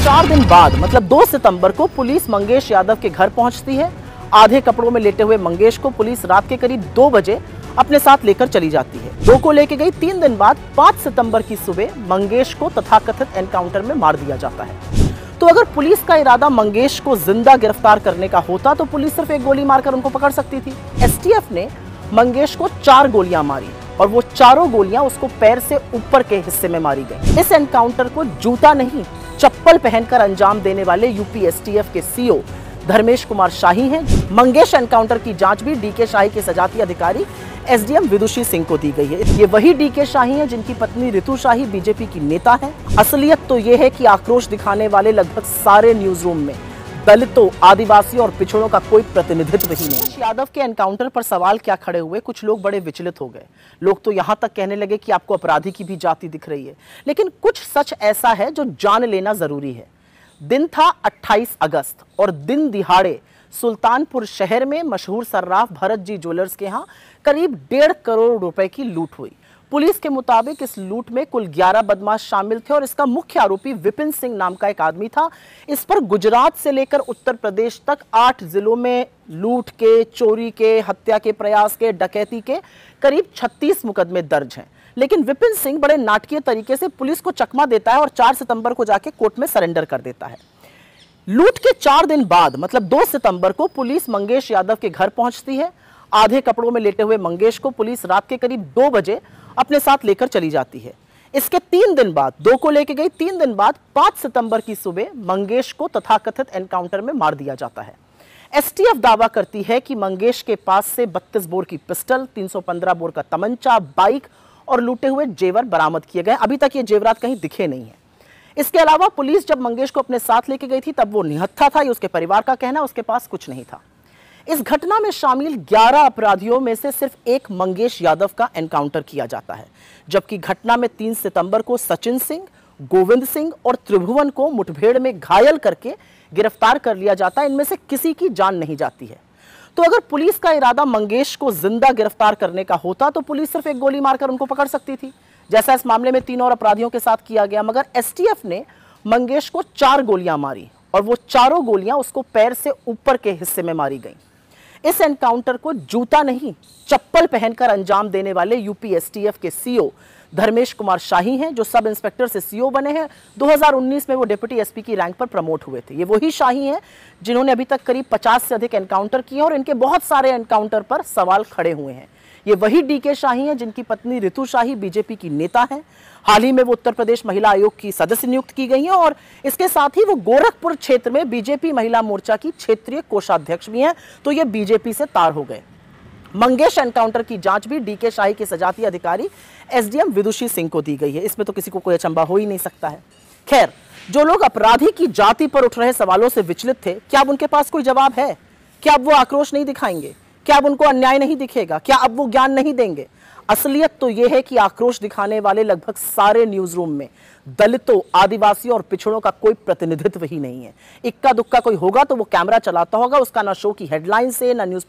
4 दिन बाद मतलब 2 सितंबर को पुलिस मंगेश यादव के घर पहुंचती है। आधे कपड़ों में लेटे हुए मंगेश को पुलिस रात के करीब 2 बजे अपने साथ लेकर चली जाती है। 2 को लेके गई। 3 दिन बाद 5 सितंबर की सुबह मंगेश को तथाकथित एनकाउंटर में मार दिया जाता है। तो अगर पुलिस का इरादा मंगेश को जिंदा गिरफ्तार करने का होता तो पुलिस सिर्फ एक गोली मारकर उनको पकड़ सकती थी। एसटीएफ ने मंगेश को 4 गोलियां मारी और वो चारों गोलियां उसको पैर से ऊपर के हिस्से में मारी गई। इस एनकाउंटर को जूता नहीं चप्पल पहनकर अंजाम देने वाले यूपी एसटीएफ के सीओ धर्मेश कुमार शाही हैं। मंगेश एनकाउंटर की जांच भी डीके शाही के सजाती अधिकारी एसडीएम विदुषी सिंह को दी गई है। ये वही डीके शाही हैं जिनकी पत्नी रितु शाही बीजेपी की नेता हैं। असलियत तो ये है कि आक्रोश दिखाने वाले लगभग सारे न्यूज रूम में दलितों, आदिवासियों और पिछड़ों का कोई प्रतिनिधित्व ही नहीं। यादव के एनकाउंटर पर सवाल क्या खड़े हुए, कुछ लोग बड़े विचलित हो गए। लोग तो यहां तक कहने लगे कि आपको अपराधी की भी जाति दिख रही है। लेकिन कुछ सच ऐसा है जो जान लेना जरूरी है। दिन था 28 अगस्त और दिन दिहाड़े सुल्तानपुर शहर में मशहूर सर्राफ भरत जी ज्वेलर्स के यहां करीब 1.5 करोड़ रुपए की लूट हुई। पुलिस के मुताबिक इस लूट में कुल 11 बदमाश शामिल थे और इसका मुख्य आरोपी विपिन सिंह नाम का एक आदमी था। इस पर गुजरात से लेकर उत्तर प्रदेश तक 8 जिलों में लूट के, चोरी के, हत्या के प्रयास के, डकैती के करीब 36 मुकदमे दर्ज हैं। लेकिन विपिन सिंह बड़े नाटकीय तरीके से पुलिस को चकमा देता है और 4 सितंबर को जाके कोर्ट में सरेंडर कर देता है। लूट के 4 दिन बाद मतलब 2 सितंबर को पुलिस मंगेश यादव के घर पहुंचती है। आधे कपड़ों में लेटे हुए मंगेश को पुलिस रात के करीब 2 बजे अपने साथ लेकर चली जाती है। इसके 3 दिन बाद 2 को लेके गई। 3 दिन बाद 5 सितंबर की सुबह मंगेश को तथाकथित एनकाउंटर में मार दिया जाता है। एसटीएफ दावा करती है कि मंगेश के पास से 32 बोर की पिस्टल, 315 बोर का तमंचा, बाइक और लूटे हुए जेवर बरामद किए गए। अभी तक ये जेवरात कहीं दिखे नहीं है। इसके अलावा पुलिस जब मंगेश को अपने साथ लेके गई थी तब वो निहत्था था, ये उसके परिवार का कहना, उसके पास कुछ नहीं था। इस घटना में शामिल 11 अपराधियों में से सिर्फ एक मंगेश यादव का एनकाउंटर किया जाता है, जबकि घटना में 3 सितंबर को सचिन सिंह, गोविंद सिंह और त्रिभुवन को मुठभेड़ में घायल करके गिरफ्तार कर लिया जाता है। इनमें से किसी की जान नहीं जाती है। तो अगर पुलिस का इरादा मंगेश को जिंदा गिरफ्तार करने का होता तो पुलिस सिर्फ एक गोली मारकर उनको पकड़ सकती थी, जैसा इस मामले में 3 और अपराधियों के साथ किया गया। मगर एसटीएफ ने मंगेश को 4 गोलियां मारी और वो चारों गोलियां उसको पैर से ऊपर के हिस्से में मारी गई। इस एनकाउंटर को जूता नहीं चप्पल पहनकर अंजाम देने वाले यूपी एसटीएफ के सीओ धर्मेश कुमार शाही हैं, जो सब इंस्पेक्टर से सीओ बने हैं। 2019 में वो डिप्टी एसपी की रैंक पर प्रमोट हुए थे। ये वही शाही हैं जिन्होंने अभी तक करीब 50 से अधिक एनकाउंटर किए और इनके बहुत सारे एनकाउंटर पर सवाल खड़े हुए हैं। ये वही डीके शाही हैं जिनकी पत्नी रितु शाही बीजेपी की नेता हैं। हाल ही में वो उत्तर प्रदेश महिला आयोग की सदस्य नियुक्त की गई हैं और इसके साथ ही वो गोरखपुर क्षेत्र में बीजेपी महिला मोर्चा की क्षेत्रीय कोषाध्यक्ष भी हैं। तो ये बीजेपी से तार हो गए। मंगेश एनकाउंटर की जांच भी डीके शाही के सजाती अधिकारी एसडीएम विदुषी सिंह को दी गई है। इसमें तो किसी को कोई अचंभा हो ही नहीं सकता है। खैर, जो लोग अपराधी की जाति पर उठ रहे सवालों से विचलित थे, क्या अब उनके पास कोई जवाब है? क्या अब वो आक्रोश नहीं दिखाएंगे? क्या अब उनको अन्याय नहीं दिखेगा? क्या अब वो ज्ञान नहीं देंगे? असलियत तो यह है कि आक्रोश दिखाने वाले लगभग सारे न्यूज रूम में दलितों, आदिवासियों और पिछड़ों का कोई प्रतिनिधित्व ही नहीं है। इक्का दुक्का कोई होगा तो वो कैमरा चलाता होगा, उसका ना शो की हेडलाइन से ना न्यूज